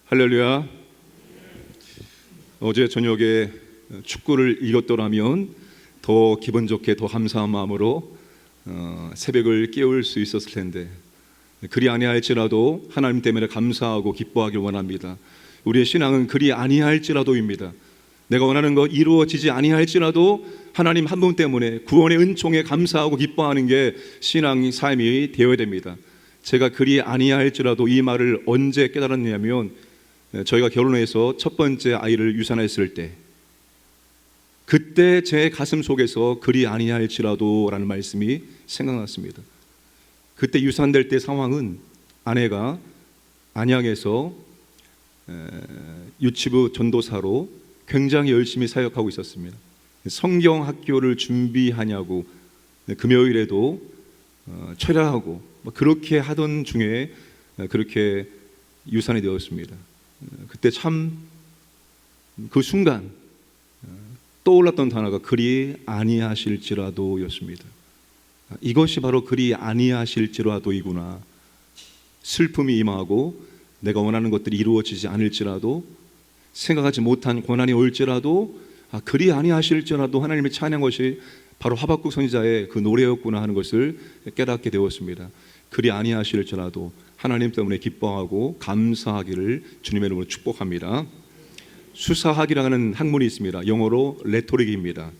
할렐루야. 어제 저녁에 축구를 이겼더라면 더 기분 좋게 더 감사한 마음으로 새벽을 깨울 수 있었을 텐데, 그리 아니할지라도 하나님 때문에 감사하고 기뻐하길 원합니다. 우리의 신앙은 그리 아니할지라도입니다. 내가 원하는 것 이루어지지 아니할지라도 하나님 한 분 때문에 구원의 은총에 감사하고 기뻐하는 게 신앙의 삶이 되어야 됩니다. 제가 그리 아니할지라도 이 말을 언제 깨달았냐면, 저희가 결혼해서 첫 번째 아이를 유산했을 때, 그때 제 가슴 속에서 그리 아니할지라도 라는 말씀이 생각났습니다. 그때 유산될 때 상황은 아내가 안양에서 유치부 전도사로 굉장히 열심히 사역하고 있었습니다. 성경 학교를 준비하냐고 금요일에도 철야하고 그렇게 하던 중에 그렇게 유산이 되었습니다. 그때 참 그 순간 떠올랐던 단어가 그리 아니하실지라도 였습니다. 이것이 바로 그리 아니하실지라도이구나. 슬픔이 임하고 내가 원하는 것들이 이루어지지 않을지라도, 생각하지 못한 고난이 올지라도 그리 아니하실지라도 하나님의 찬양한 것이 바로 하박국 선지자의 그 노래였구나 하는 것을 깨닫게 되었습니다. 그리 아니하실지라도 하나님 때문에 기뻐하고 감사하기를 주님의 이름으로 축복합니다. 수사학이라는 학문이 있습니다. 영어로 레토릭입니다.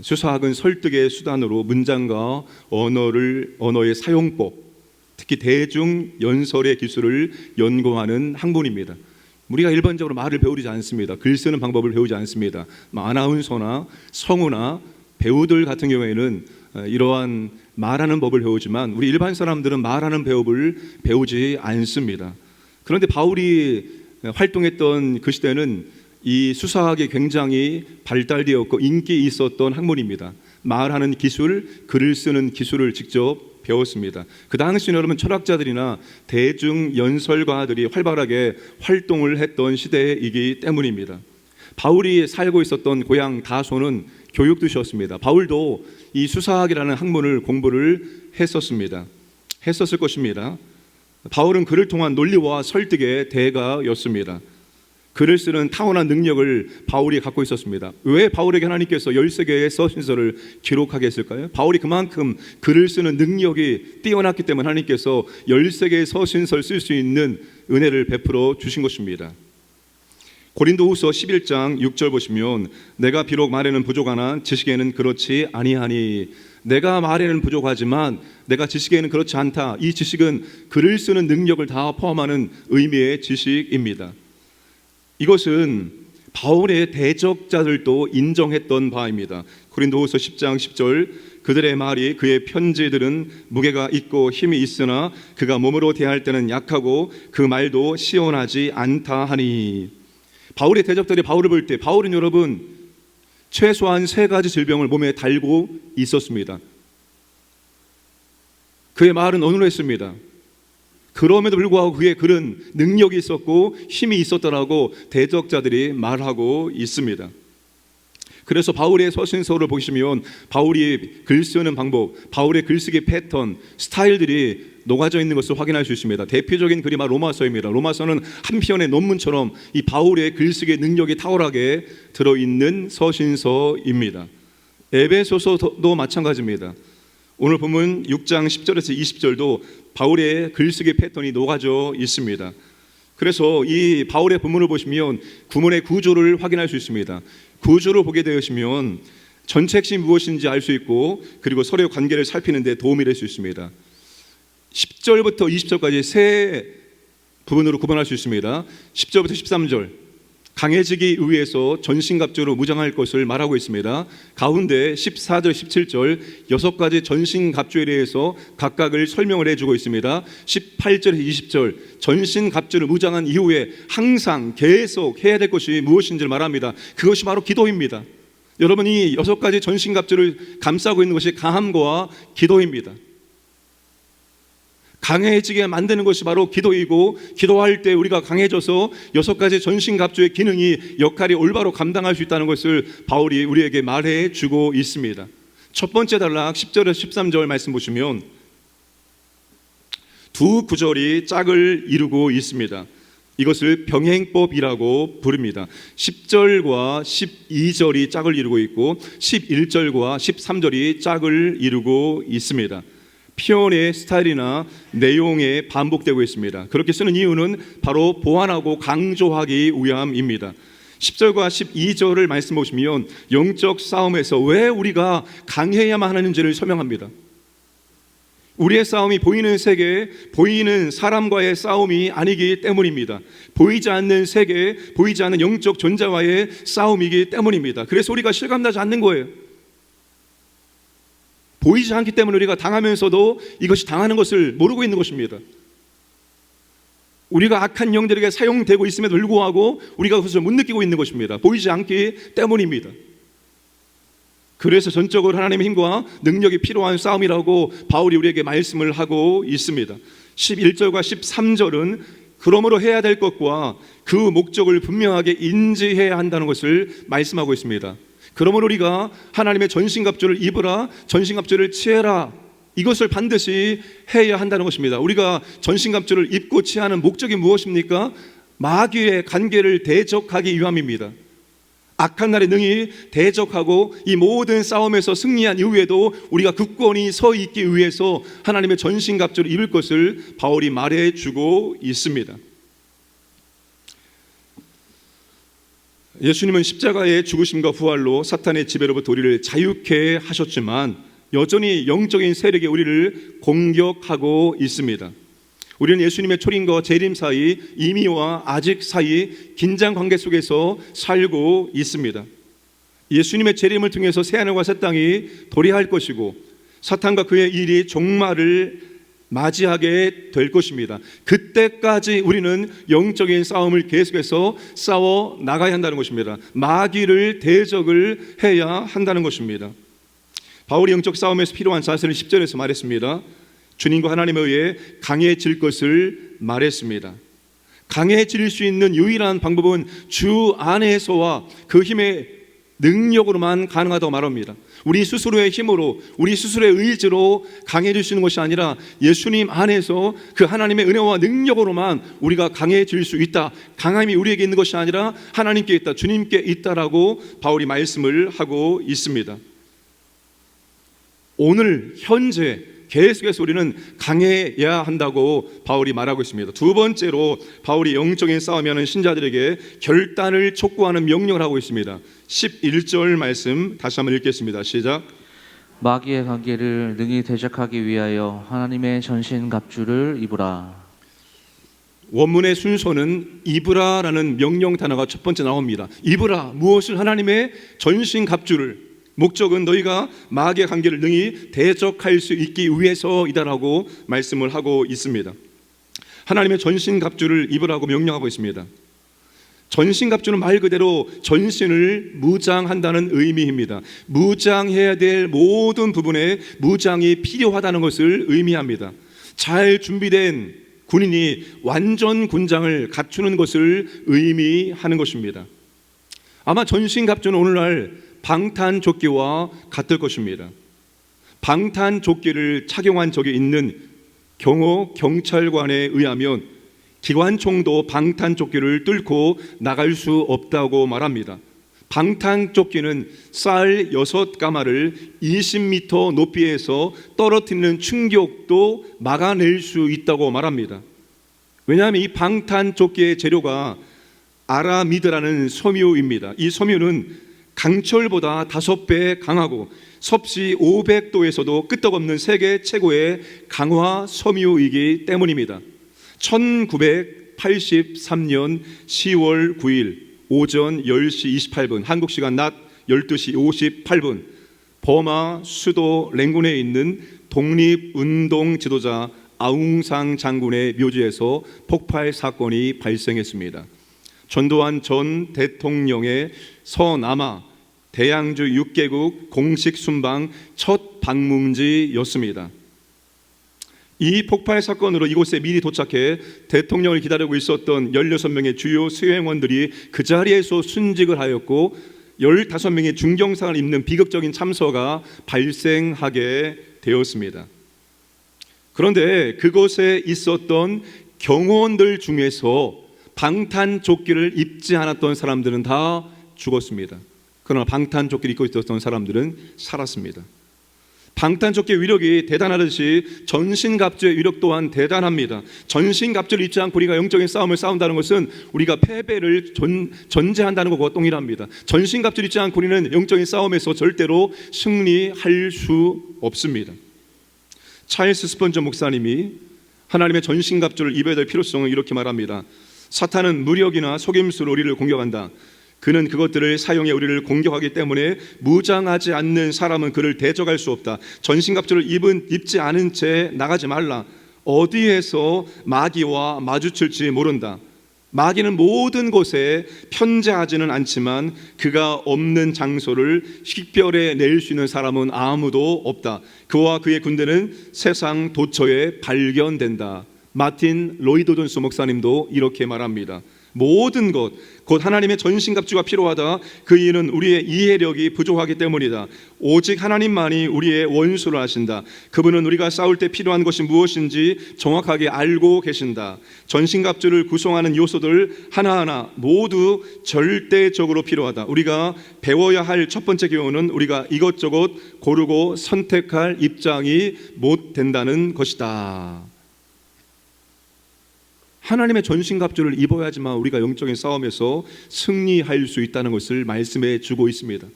수사학은 설득의 수단으로 문장과 언어의 사용법, 특히 대중 연설의 기술을 연구하는 학문입니다. 우리가 일반적으로 말을 배우지 않습니다. 글 쓰는 방법을 배우지 않습니다. 아나운서나 성우나 배우들 같은 경우에는 이러한 말하는 법을 배우지만, 우리 일반 사람들은 말하는 배움을 배우지 않습니다. 그런데 바울이 활동했던 그 시대는 이 수사학이 굉장히 발달되었고 인기 있었던 학문입니다. 말하는 기술, 글을 쓰는 기술을 직접 배웠습니다. 그 당시는 여러분 철학자들이나 대중 연설가들이 활발하게 활동을 했던 시대이기 때문입니다. 바울이 살고 있었던 고향 다소는 교육도시였습니다. 바울도 이 수사학이라는 학문을 공부를 했었을 것입니다. 바울은 그를 통한 논리와 설득의 대가였습니다. 글을 쓰는 타고난 능력을 바울이 갖고 있었습니다. 왜 바울에게 하나님께서 13개의 서신서를 기록하게 했을까요? 바울이 그만큼 글을 쓰는 능력이 뛰어났기 때문에 하나님께서 13개의 서신서를 쓸 수 있는 은혜를 베풀어 주신 것입니다. 고린도후서 11장 6절 보시면, 내가 비록 말에는 부족하나 지식에는 그렇지 아니하니. 내가 말에는 부족하지만 내가 지식에는 그렇지 않다. 이 지식은 글을 쓰는 능력을 다 포함하는 의미의 지식입니다. 이것은 바울의 대적자들도 인정했던 바입니다. 고린도후서 10장 10절, 그들의 말이 그의 편지들은 무게가 있고 힘이 있으나 그가 몸으로 대할 때는 약하고 그 말도 시원하지 않다 하니. 바울의 대적들이 바울을 볼 때, 바울은 여러분 최소한 3가지 질병을 몸에 달고 있었습니다. 그의 말은 어눌했습니다. 그럼에도 불구하고 그의 글은 능력이 있었고 힘이 있었다라고 대적자들이 말하고 있습니다. 그래서 바울의 서신서를 보시면 바울이 글 쓰는 방법, 바울의 글쓰기 패턴, 스타일들이 녹아져 있는 것을 확인할 수 있습니다. 대표적인 글이 바로 로마서입니다. 로마서는 한 편의 논문처럼 이 바울의 글쓰기 능력이 탁월하게 들어있는 서신서입니다. 에베소서도 마찬가지입니다. 오늘 본문 6장 10절에서 20절도 바울의 글쓰기 패턴이 녹아져 있습니다. 그래서 이 바울의 본문을 보시면 구문의 구조를 확인할 수 있습니다. 구조를 보게 되시면 전체 핵심이 무엇인지 알 수 있고, 그리고 서로의 관계를 살피는 데 도움이 될 수 있습니다. 10절부터 20절까지 세 부분으로 구분할 수 있습니다. 10절부터 13절, 강해지기 위해서 전신갑주로 무장할 것을 말하고 있습니다. 가운데 14절, 17절 6가지 전신갑주에 대해서 각각을 설명을 해주고 있습니다. 18절에서 20절 전신갑주를 무장한 이후에 항상 계속 해야 될 것이 무엇인지를 말합니다. 그것이 바로 기도입니다. 여러분이 6가지 전신갑주를 감싸고 있는 것이 강함과 기도입니다. 강해지게 만드는 것이 바로 기도이고, 기도할 때 우리가 강해져서 6가지 전신갑주의 기능이, 역할이 올바로 감당할 수 있다는 것을 바울이 우리에게 말해주고 있습니다. 첫 번째 단락 10절에서 13절 말씀 보시면 두 구절이 짝을 이루고 있습니다. 이것을 병행법이라고 부릅니다. 10절과 12절이 짝을 이루고 있고 11절과 13절이 짝을 이루고 있습니다. 표현의 스타일이나 내용에 반복되고 있습니다. 그렇게 쓰는 이유는 바로 보완하고 강조하기 위함입니다. 10절과 12절을 말씀 보시면 영적 싸움에서 왜 우리가 강해야만 하는지를 설명합니다. 우리의 싸움이 보이는 세계, 보이는 사람과의 싸움이 아니기 때문입니다. 보이지 않는 세계, 보이지 않는 영적 존재와의 싸움이기 때문입니다. 그래서 우리가 실감나지 않는 거예요. 보이지 않기 때문에 우리가 당하면서도 이것이 당하는 것을 모르고 있는 것입니다. 우리가 악한 영들에게 사용되고 있음에도 불구하고 우리가 그것을 못 느끼고 있는 것입니다. 보이지 않기 때문입니다. 그래서 전적으로 하나님의 힘과 능력이 필요한 싸움이라고 바울이 우리에게 말씀을 하고 있습니다. 11절과 13절은 그러므로 해야 될 것과 그 목적을 분명하게 인지해야 한다는 것을 말씀하고 있습니다. 그러므로 우리가 하나님의 전신갑주를 입으라, 전신갑주를 취해라, 이것을 반드시 해야 한다는 것입니다. 우리가 전신갑주를 입고 취하는 목적이 무엇입니까? 마귀의 관계를 대적하기 위함입니다. 악한 날에 능히 대적하고 이 모든 싸움에서 승리한 이후에도 우리가 굳건히 서 있기 위해서 하나님의 전신갑주를 입을 것을 바울이 말해주고 있습니다. 예수님은 십자가의 죽으심과 부활로 사탄의 지배로부터 우리를 자유케 하셨지만 여전히 영적인 세력이 우리를 공격하고 있습니다. 우리는 예수님의 초림과 재림 사이, 이미와 아직 사이 긴장 관계 속에서 살고 있습니다. 예수님의 재림을 통해서 새하늘과 새 땅이 도래할 것이고 사탄과 그의 일이 종말을 맞이하게 될 것입니다. 그때까지 우리는 영적인 싸움을 계속해서 싸워 나가야 한다는 것입니다. 마귀를 대적을 해야 한다는 것입니다. 바울이 영적 싸움에서 필요한 자세를 10절에서 말했습니다. 주님과 하나님에 의해 강해질 것을 말했습니다. 강해질 수 있는 유일한 방법은 주 안에서와 그 힘의 능력으로만 가능하다고 말합니다. 우리 스스로의 힘으로, 우리 스스로의 의지로 강해질 수 있는 것이 아니라 예수님 안에서 그 하나님의 은혜와 능력으로만 우리가 강해질 수 있다. 강함이 우리에게 있는 것이 아니라 하나님께 있다, 주님께 있다라고 바울이 말씀을 하고 있습니다. 오늘 현재 계속해서 우리는 강해야 한다고 바울이 말하고 있습니다. 두 번째로 바울이 영적인 싸움하는 신자들에게 결단을 촉구하는 명령을 하고 있습니다. 11절 말씀 다시 한번 읽겠습니다. 시작. 마귀의 관계를 능히 대적하기 위하여 하나님의 전신갑주를 입으라. 원문의 순서는 입으라라는 명령 단어가 첫 번째 나옵니다. 입으라, 무엇을? 하나님의 전신갑주를. 목적은 너희가 마귀의 관계를 능히 대적할 수 있기 위해서이다라고 말씀을 하고 있습니다. 하나님의 전신갑주를 입으라고 명령하고 있습니다. 전신갑주는 말 그대로 전신을 무장한다는 의미입니다. 무장해야 될 모든 부분에 무장이 필요하다는 것을 의미합니다. 잘 준비된 군인이 완전 군장을 갖추는 것을 의미하는 것입니다. 아마 전신갑주는 오늘날 방탄조끼와 같을 것입니다. 방탄조끼를 착용한 적이 있는 경호 경찰관에 의하면 기관총도 방탄조끼를 뚫고 나갈 수 없다고 말합니다. 방탄조끼는 쌀 6가마를 20m 높이에서 떨어뜨리는 충격도 막아낼 수 있다고 말합니다. 왜냐하면 이 방탄조끼의 재료가 아라미드라는 섬유입니다. 이 섬유는 강철보다 5배 강하고 섭씨 500도에서도 끄떡없는 세계 최고의 강화 섬유이기 때문입니다. 1983년 10월 9일 오전 10시 28분 한국 시간 낮 12시 58분 버마 수도 랭군에 있는 독립운동 지도자 아웅상 장군의 묘지에서 폭발 사건이 발생했습니다. 전두환 전 대통령의 서남아 대양주 6개국 공식 순방 첫 방문지였습니다. 이 폭발 사건으로 이곳에 미리 도착해 대통령을 기다리고 있었던 16명의 주요 수행원들이 그 자리에서 순직을 하였고 15명의 중경상을 입는 비극적인 참사가 발생하게 되었습니다. 그런데 그곳에 있었던 경호원들 중에서 방탄조끼를 입지 않았던 사람들은 다 죽었습니다. 그러나 방탄조끼를 입고 있었던 사람들은 살았습니다. 방탄조끼의 위력이 대단하듯이 전신갑주의 위력 또한 대단합니다. 전신갑주를 입지 않고 우리가 영적인 싸움을 싸운다는 것은 우리가 패배를 전제한다는 것과 동일합니다. 전신갑주를 입지 않고 우리는 영적인 싸움에서 절대로 승리할 수 없습니다. 찰스 스펀저 목사님이 하나님의 전신갑주를 입어야 될 필요성을 이렇게 말합니다. 사탄은 무력이나 속임수로 우리를 공격한다. 그는 그것들을 사용해 우리를 공격하기 때문에 무장하지 않는 사람은 그를 대적할 수 없다. 전신갑주를 입지 않은 채 나가지 말라. 어디에서 마귀와 마주칠지 모른다. 마귀는 모든 곳에 편재하지는 않지만 그가 없는 장소를 식별해 낼 수 있는 사람은 아무도 없다. 그와 그의 군대는 세상 도처에 발견된다. 마틴 로이드 존스 목사님도 이렇게 말합니다. 모든 것, 곧 하나님의 전신갑주가 필요하다. 그 이유는 우리의 이해력이 부족하기 때문이다. 오직 하나님만이 우리의 원수를 아신다. 그분은 우리가 싸울 때 필요한 것이 무엇인지 정확하게 알고 계신다. 전신갑주를 구성하는 요소들 하나하나 모두 절대적으로 필요하다. 우리가 배워야 할 첫 번째 교훈은 우리가 이것저것 고르고 선택할 입장이 못 된다는 것이다. 하나님의 전신갑주를 입어야지만 우리가 영적인 싸움에서 승리할 수 있다는 것을 말씀해 주고 있습니다.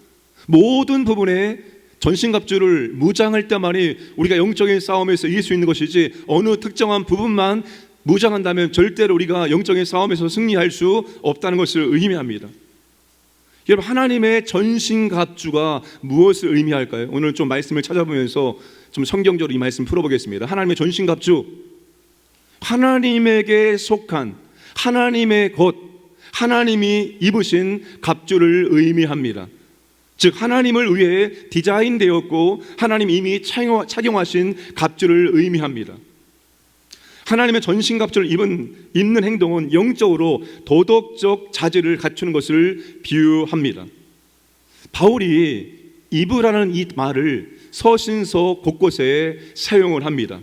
모든 부분에 전신갑주를 무장할 때만이 우리가 영적인 싸움에서 이길 수 있는 것이지, 어느 특정한 부분만 무장한다면 절대로 우리가 영적인 싸움에서 승리할 수 없다는 것을 의미합니다. 여러분, 하나님의 전신갑주가 무엇을 의미할까요? 오늘 좀 말씀을 찾아보면서 좀 성경적으로 이 말씀 풀어보겠습니다. 하나님의 전신갑주, 하나님에게 속한 하나님의 것, 하나님이 입으신 갑주를 의미합니다. 즉 하나님을 위해 디자인되었고 하나님 이미 착용하신 갑주를 의미합니다. 하나님의 전신갑주를 입는 행동은 영적으로 도덕적 자질을 갖추는 것을 비유합니다. 바울이 입으라는 이 말을 서신서 곳곳에 사용을 합니다.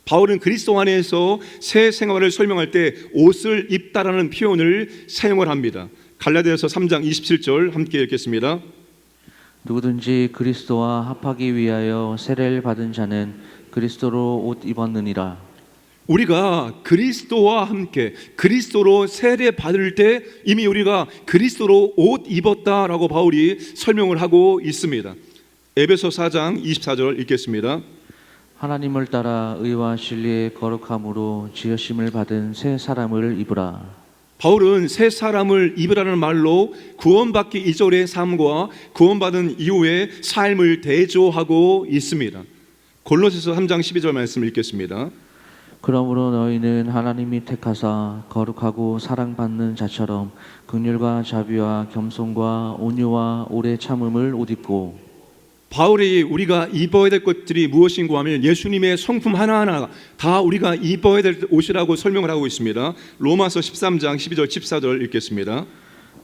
바울은 그리스도 안에서 새 생활을 설명할 때 옷을 입다라는 표현을 사용을 합니다. 갈라디아서 3장 27절 함께 읽겠습니다. 누구든지 그리스도와 합하기 위하여 세례를 받은 자는 그리스도로 옷 입었느니라. 우리가 그리스도와 함께 그리스도로 세례 받을 때 이미 우리가 그리스도로 옷 입었다라고 바울이 설명을 하고 있습니다. 에베소 4장 24절 읽겠습니다. 하나님을 따라 의와 진리의 거룩함으로 지으심을 받은 새 사람을 입으라. 바울은 새 사람을 입으라는 말로 구원받기 이전의 삶과 구원받은 이후의 삶을 대조하고 있습니다. 골로새서 3장 12절 말씀 읽겠습니다. 그러므로 너희는 하나님이 택하사 거룩하고 사랑받는 자처럼 긍휼과 자비와 겸손과 온유와 오래 참음을 옷 입고. 바울이 우리가 입어야 될 것들이 무엇인고 하면 예수님의 성품 하나하나 다 우리가 입어야 될 옷이라고 설명을 하고 있습니다. 로마서 13장 12절 14절 읽겠습니다.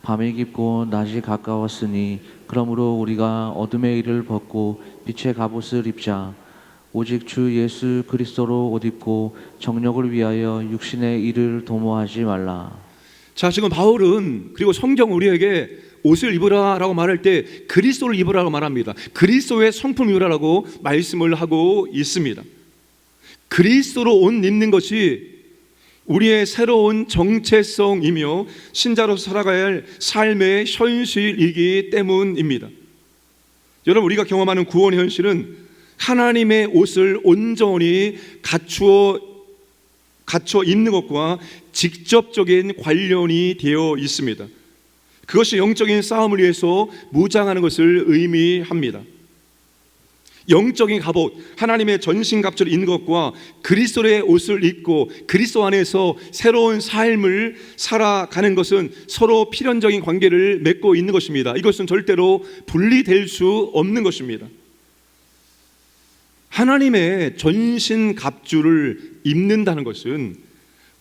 밤이 깊고 낮이 가까웠으니 그러므로 우리가 어둠의 일을 벗고 빛의 갑옷을 입자. 오직 주 예수 그리스도로 옷 입고 정욕을 위하여 육신의 일을 도모하지 말라. 자, 지금 바울은 그리고 성경 우리에게 옷을 입으라라고 말할 때 그리스도를 입으라고 말합니다. 그리스도의 성품 입으라고 말씀을 하고 있습니다. 그리스도로 옷 입는 것이 우리의 새로운 정체성이며 신자로서 살아가야 할 삶의 현실이기 때문입니다. 여러분, 우리가 경험하는 구원의 현실은 하나님의 옷을 온전히 갖춰 입는 것과 직접적인 관련이 되어 있습니다. 그것이 영적인 싸움을 위해서 무장하는 것을 의미합니다. 영적인 갑옷, 하나님의 전신갑주를 입는 것과 그리스도의 옷을 입고 그리스도 안에서 새로운 삶을 살아가는 것은 서로 필연적인 관계를 맺고 있는 것입니다. 이것은 절대로 분리될 수 없는 것입니다. 하나님의 전신갑주를 입는다는 것은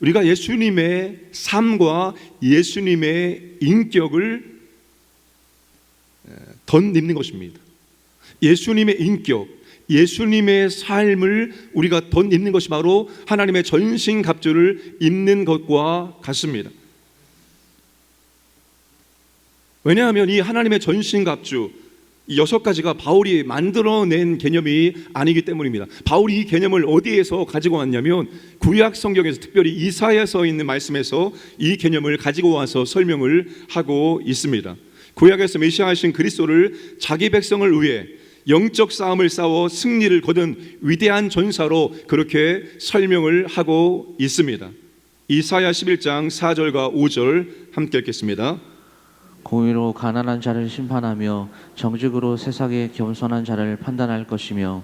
우리가 예수님의 삶과 예수님의 인격을 덧입는 것입니다. 예수님의 인격, 예수님의 삶을 우리가 덧입는 것이 바로 하나님의 전신갑주를 입는 것과 같습니다. 왜냐하면 이 하나님의 전신갑주 이 6가지가 바울이 만들어낸 개념이 아니기 때문입니다. 바울이 이 개념을 어디에서 가지고 왔냐면 구약 성경에서, 특별히 이사야서 있는 말씀에서 이 개념을 가지고 와서 설명을 하고 있습니다. 구약에서 메시아이신 그리스도를 자기 백성을 위해 영적 싸움을 싸워 승리를 거둔 위대한 전사로 그렇게 설명을 하고 있습니다. 이사야 11장 4절과 5절 함께 읽겠습니다. 공의로 가난한 자를 심판하며 정직으로 세상에 겸손한 자를 판단할 것이며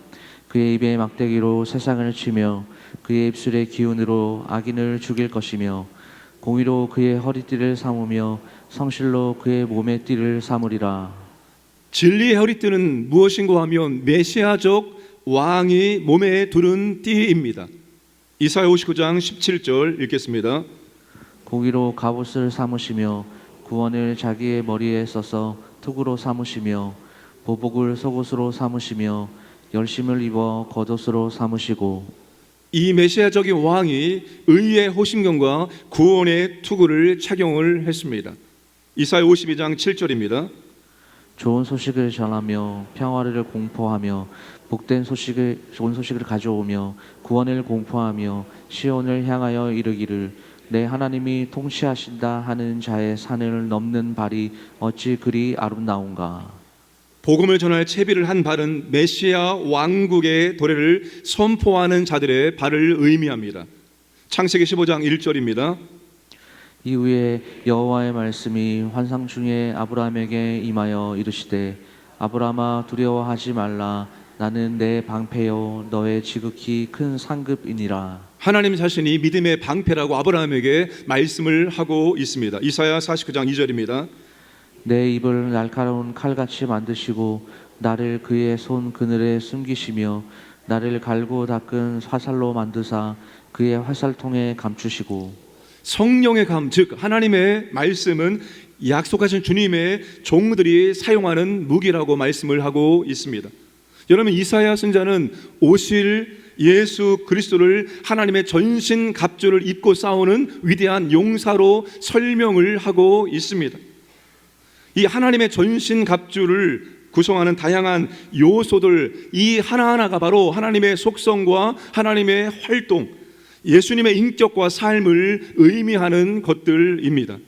그의 입에 막대기로 세상을 치며 그의 입술의 기운으로 악인을 죽일 것이며 공의로 그의 허리띠를 삼으며 성실로 그의 몸의 띠를 삼으리라. 진리의 허리띠는 무엇인가 하면 메시아적 왕이 몸에 두른 띠입니다. 이사야 59장 17절 읽겠습니다. 공의로 갑옷을 삼으시며 구원을 자기의 머리에 써서 투구로 삼으시며 보복을 속옷으로 삼으시며 열심을 입어 겉옷으로 삼으시고. 이 메시아적인 왕이 의의 호심경과 구원의 투구를 착용을 했습니다. 이사야 52장 7절입니다. 좋은 소식을 전하며 평화를 공포하며 복된 소식을, 좋은 소식을 가져오며 구원을 공포하며 시온을 향하여 이르기를 내 하나님이 통치하신다 하는 자의 산을 넘는 발이 어찌 그리 아름다운가. 복음을 전할 채비를 한 발은 메시아 왕국의 도래를 선포하는 자들의 발을 의미합니다. 창세기 15장 1절입니다. 이후에 여호와의 말씀이 환상 중에 아브라함에게 임하여 이르시되 아브라함아 두려워하지 말라 나는 내 방패요 너의 지극히 큰 상급이니라. 하나님 자신이 믿음의 방패라고 아브라함에게 말씀을 하고 있습니다. 이사야 49장 2절입니다. 내 입을 날카로운 칼같이 만드시고 나를 그의 손 그늘에 숨기시며 나를 갈고 닦은 화살로 만드사 그의 화살통에 감추시고. 성령의 감, 즉 하나님의 말씀은 약속하신 주님의 종들이 사용하는 무기라고 말씀을 하고 있습니다. 여러분, 이사야 선지자는 오실 예수 그리스도를 하나님의 전신 갑주를 입고 싸우는 위대한 용사로 설명을 하고 있습니다. 이 하나님의 전신 갑주를 구성하는 다양한 요소들, 이 하나하나가 바로 하나님의 속성과 하나님의 활동, 예수님의 인격과 삶을 의미하는 것들입니다.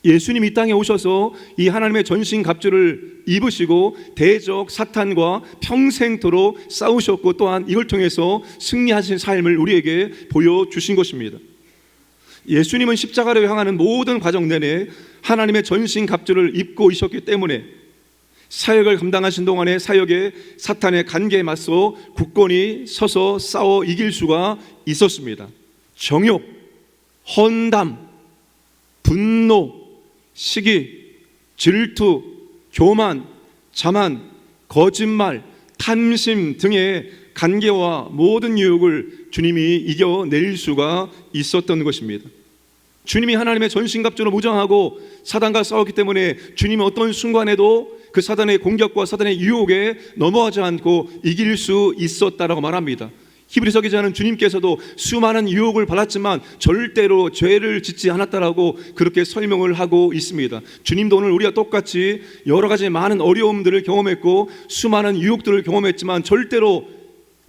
예수님이 이 땅에 오셔서 이 하나님의 전신 갑주를 입으시고 대적 사탄과 평생토록 싸우셨고 또한 이걸 통해서 승리하신 삶을 우리에게 보여주신 것입니다. 예수님은 십자가로 향하는 모든 과정 내내 하나님의 전신 갑주를 입고 있었기 때문에 사역을 감당하신 동안의 사역에 사탄의 관계에 맞서 굳건히 서서 싸워 이길 수가 있었습니다. 정욕, 헌담, 분노, 시기, 질투, 교만, 자만, 거짓말, 탐심 등의 간계와 모든 유혹을 주님이 이겨낼 수가 있었던 것입니다. 주님이 하나님의 전신갑주로 무장하고 사단과 싸웠기 때문에 주님은 어떤 순간에도 그 사단의 공격과 사단의 유혹에 넘어가지 않고 이길 수 있었다라고 말합니다. 히브리서 기자는 주님께서도 수많은 유혹을 받았지만 절대로 죄를 짓지 않았다라고 그렇게 설명을 하고 있습니다. 주님도 오늘 우리가 똑같이 여러 가지 많은 어려움들을 경험했고 수많은 유혹들을 경험했지만 절대로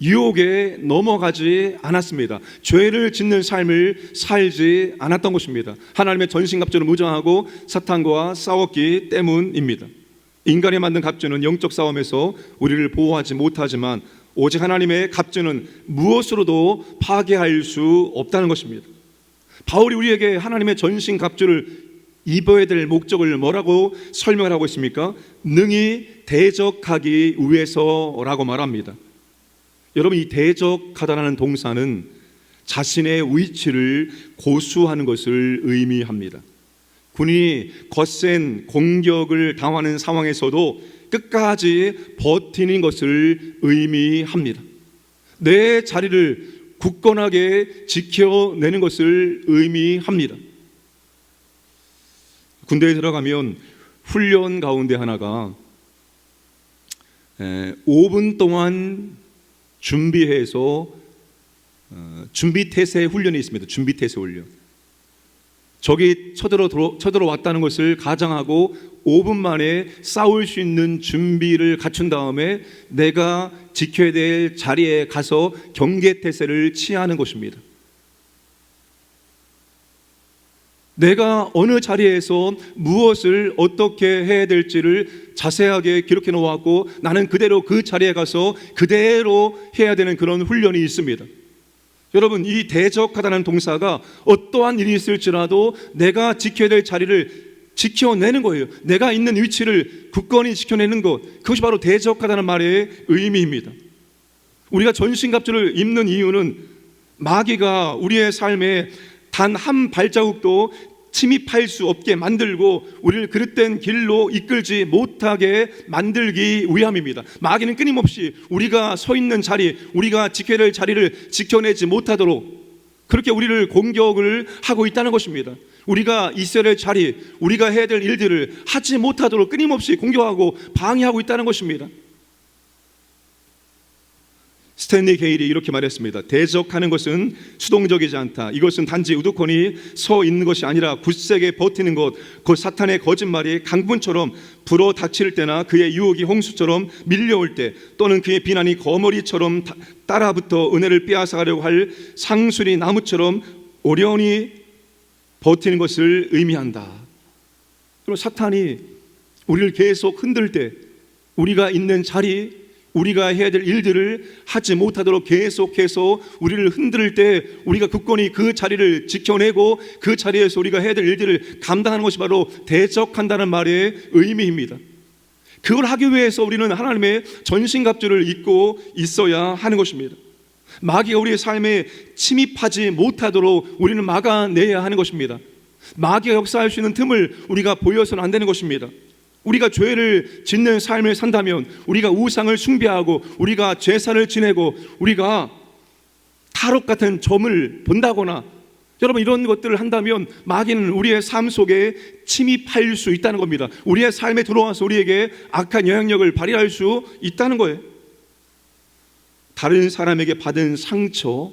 유혹에 넘어가지 않았습니다. 죄를 짓는 삶을 살지 않았던 것입니다. 하나님의 전신갑주를 무장하고 사탄과 싸웠기 때문입니다. 인간이 만든 갑주는 영적 싸움에서 우리를 보호하지 못하지만 오직 하나님의 갑주는 무엇으로도 파괴할 수 없다는 것입니다. 바울이 우리에게 하나님의 전신 갑주를 입어야 될 목적을 뭐라고 설명을 하고 있습니까? 능히 대적하기 위해서라고 말합니다. 여러분, 이 대적하다라는 동사는 자신의 위치를 고수하는 것을 의미합니다. 군인이 거센 공격을 당하는 상황에서도 끝까지 버티는 것을 의미합니다. 내 자리를 굳건하게 지켜내는 것을 의미합니다. 군대에 들어가면 훈련 가운데 하나가 5분 동안 준비해서 준비태세 훈련이 있습니다. 준비태세 훈련. 적이 쳐들어왔다는 것을 가정하고 5분 만에 싸울 수 있는 준비를 갖춘 다음에 내가 지켜야 될 자리에 가서 경계태세를 취하는 것입니다. 내가 어느 자리에서 무엇을 어떻게 해야 될지를 자세하게 기록해 놓았고 나는 그대로 그 자리에 가서 그대로 해야 되는 그런 훈련이 있습니다. 여러분, 이 대적하다는 동사가 어떠한 일이 있을지라도 내가 지켜야 될 자리를 지켜내는 거예요. 내가 있는 위치를 굳건히 지켜내는 것, 그것이 바로 대적하다는 말의 의미입니다. 우리가 전신갑주를 입는 이유는 마귀가 우리의 삶에 단 한 발자국도 침입할 수 없게 만들고 우리를 그릇된 길로 이끌지 못하게 만들기 위함입니다. 마귀는 끊임없이 우리가 서 있는 자리, 우리가 지켜야 될 자리를 지켜내지 못하도록 그렇게 우리를 공격을 하고 있다는 것입니다. 우리가 있어야 될 자리, 우리가 해야 될 일들을 하지 못하도록 끊임없이 공격하고 방해하고 있다는 것입니다. 스탠리 게일이 이렇게 말했습니다. 대적하는 것은 수동적이지 않다. 이것은 단지 우두커니 서 있는 것이 아니라 굳세게 버티는 것, 곧 사탄의 거짓말이 강분처럼 불어 닥칠 때나 그의 유혹이 홍수처럼 밀려올 때 또는 그의 비난이 거머리처럼 따라붙어 은혜를 빼앗아가려고 할 상수리 나무처럼 오련히 버티는 것을 의미한다. 그리고 사탄이 우리를 계속 흔들 때 우리가 있는 자리, 우리가 해야 될 일들을 하지 못하도록 계속해서 우리를 흔들 때 우리가 굳건히 그 자리를 지켜내고 그 자리에서 우리가 해야 될 일들을 감당하는 것이 바로 대적한다는 말의 의미입니다. 그걸 하기 위해서 우리는 하나님의 전신갑주를 입고 있어야 하는 것입니다. 마귀가 우리의 삶에 침입하지 못하도록 우리는 막아내야 하는 것입니다. 마귀가 역사할 수 있는 틈을 우리가 보여서는 안 되는 것입니다. 우리가 죄를 짓는 삶을 산다면, 우리가 우상을 숭배하고 우리가 제사를 지내고 우리가 타락 같은 점을 본다거나 여러분 이런 것들을 한다면 마귀는 우리의 삶 속에 침입할 수 있다는 겁니다. 우리의 삶에 들어와서 우리에게 악한 영향력을 발휘할 수 있다는 거예요. 다른 사람에게 받은 상처,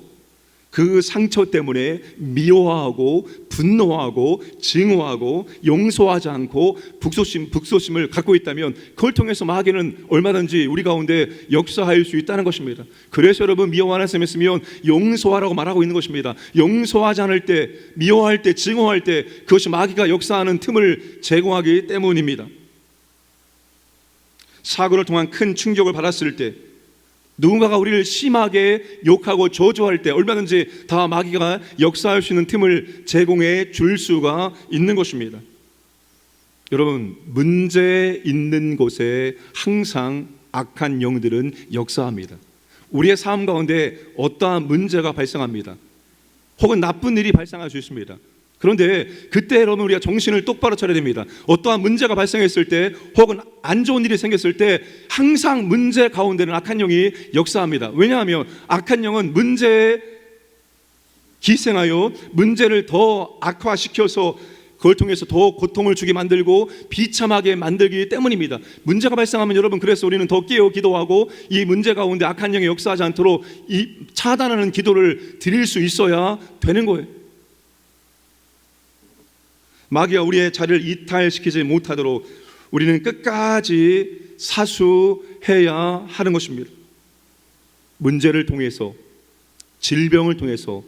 그 상처 때문에 미워하고 분노하고 증오하고 용서하지 않고 북소심을 갖고 있다면 그걸 통해서 마귀는 얼마든지 우리 가운데 역사할 수 있다는 것입니다. 그래서 여러분 미워하는 말씀 있으면 용서하라고 말하고 있는 것입니다. 용서하지 않을 때, 미워할 때, 증오할 때 그것이 마귀가 역사하는 틈을 제공하기 때문입니다. 사고를 통한 큰 충격을 받았을 때, 누군가가 우리를 심하게 욕하고 저주할 때 얼마든지 다 마귀가 역사할 수 있는 틈을 제공해 줄 수가 있는 것입니다. 여러분, 문제 있는 곳에 항상 악한 영들은 역사합니다. 우리의 삶 가운데 어떠한 문제가 발생합니다. 혹은 나쁜 일이 발생할 수 있습니다. 그런데 그때 여러분 우리가 정신을 똑바로 차려야 됩니다. 어떠한 문제가 발생했을 때 혹은 안 좋은 일이 생겼을 때 항상 문제 가운데는 악한 영이 역사합니다. 왜냐하면 악한 영은 문제에 기생하여 문제를 더 악화시켜서 그걸 통해서 더 고통을 주게 만들고 비참하게 만들기 때문입니다. 문제가 발생하면 여러분 그래서 우리는 더 깨어 기도하고 이 문제 가운데 악한 영이 역사하지 않도록 이 차단하는 기도를 드릴 수 있어야 되는 거예요. 마귀가 우리의 자리를 이탈시키지 못하도록 우리는 끝까지 사수해야 하는 것입니다. 문제를 통해서, 질병을 통해서,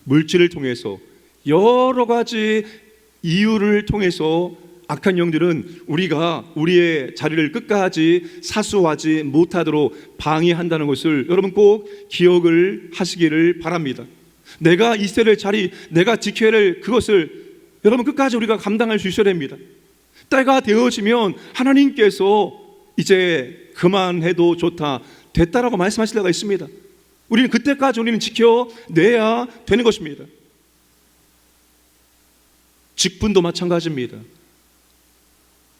물질을 통해서, 여러 가지 이유를 통해서 악한 영들은 우리가 우리의 자리를 끝까지 사수하지 못하도록 방해한다는 것을 여러분 꼭 기억을 하시기를 바랍니다. 내가 있어야 될 자리, 내가 지켜야 할 그것을 여러분 끝까지 우리가 감당할 수 있어야 됩니다. 때가 되어지면 하나님께서 이제 그만해도 좋다, 됐다라고 말씀하실 때가 있습니다. 우리는 그때까지 우리는 지켜내야 되는 것입니다. 직분도 마찬가지입니다.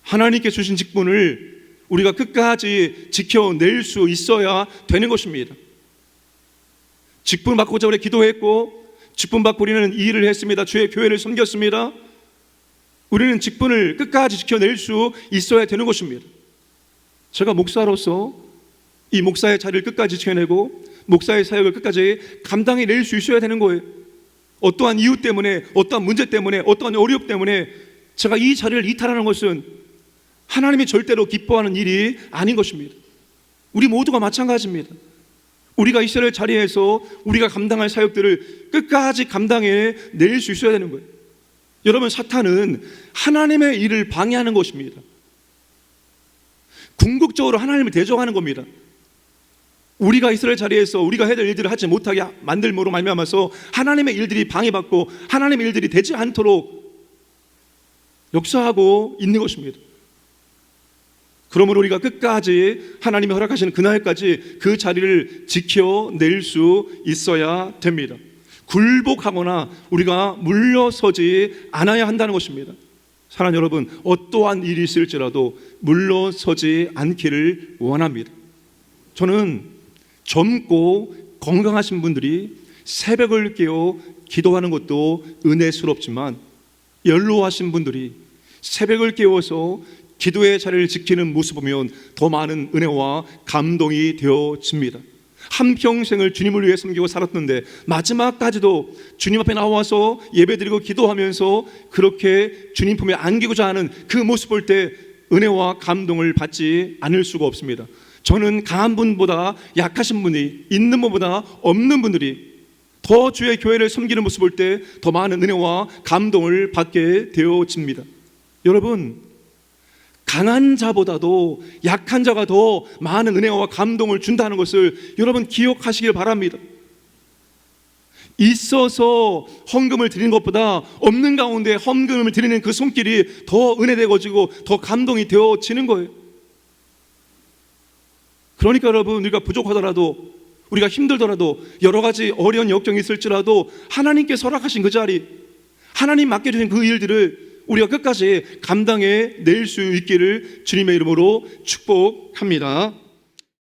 하나님께 주신 직분을 우리가 끝까지 지켜낼 수 있어야 되는 것입니다. 직분 받고자 우리 기도했고 직분 받고 우리는 이 일을 했습니다. 주의 교회를 섬겼습니다. 우리는 직분을 끝까지 지켜낼 수 있어야 되는 것입니다. 제가 목사로서 이 목사의 자리를 끝까지 지켜내고 목사의 사역을 끝까지 감당해낼 수 있어야 되는 거예요. 어떠한 이유 때문에, 어떠한 문제 때문에, 어떠한 어려움 때문에 제가 이 자리를 이탈하는 것은 하나님이 절대로 기뻐하는 일이 아닌 것입니다. 우리 모두가 마찬가지입니다. 우리가 이스라엘 자리에서 우리가 감당할 사역들을 끝까지 감당해 낼 수 있어야 되는 거예요. 여러분, 사탄은 하나님의 일을 방해하는 것입니다. 궁극적으로 하나님을 대적하는 겁니다. 우리가 이스라엘 자리에서 우리가 해야 될 일들을 하지 못하게 만들므로 말미암아서 하나님의 일들이 방해받고 하나님의 일들이 되지 않도록 역사하고 있는 것입니다. 그러므로 우리가 끝까지 하나님이 허락하시는 그날까지 그 자리를 지켜낼 수 있어야 됩니다. 굴복하거나 우리가 물러서지 않아야 한다는 것입니다. 사랑하는 여러분, 어떠한 일이 있을지라도 물러서지 않기를 원합니다. 저는 젊고 건강하신 분들이 새벽을 깨어 기도하는 것도 은혜스럽지만, 연로하신 분들이 새벽을 깨워서 기도의 자리를 지키는 모습을 보면 더 많은 은혜와 감동이 되어집니다. 한평생을 주님을 위해 섬기고 살았는데 마지막까지도 주님 앞에 나와서 예배드리고 기도하면서 그렇게 주님 품에 안기고자 하는 그 모습 볼 때 은혜와 감동을 받지 않을 수가 없습니다. 저는 강한 분보다 약하신 분이, 있는 분보다 없는 분들이 더 주의 교회를 섬기는 모습 볼 때 더 많은 은혜와 감동을 받게 되어집니다. 여러분, 강한 자보다도 약한 자가 더 많은 은혜와 감동을 준다는 것을 여러분 기억하시길 바랍니다. 있어서 헌금을 드리는 것보다 없는 가운데 헌금을 드리는 그 손길이 더 은혜되어지고 더 감동이 되어지는 거예요. 그러니까 여러분, 우리가 부족하더라도, 우리가 힘들더라도, 여러 가지 어려운 역경이 있을지라도 하나님께서 허락하신 그 자리, 하나님 맡겨주신 그 일들을 우리가 끝까지 감당해 낼 수 있기를 주님의 이름으로 축복합니다.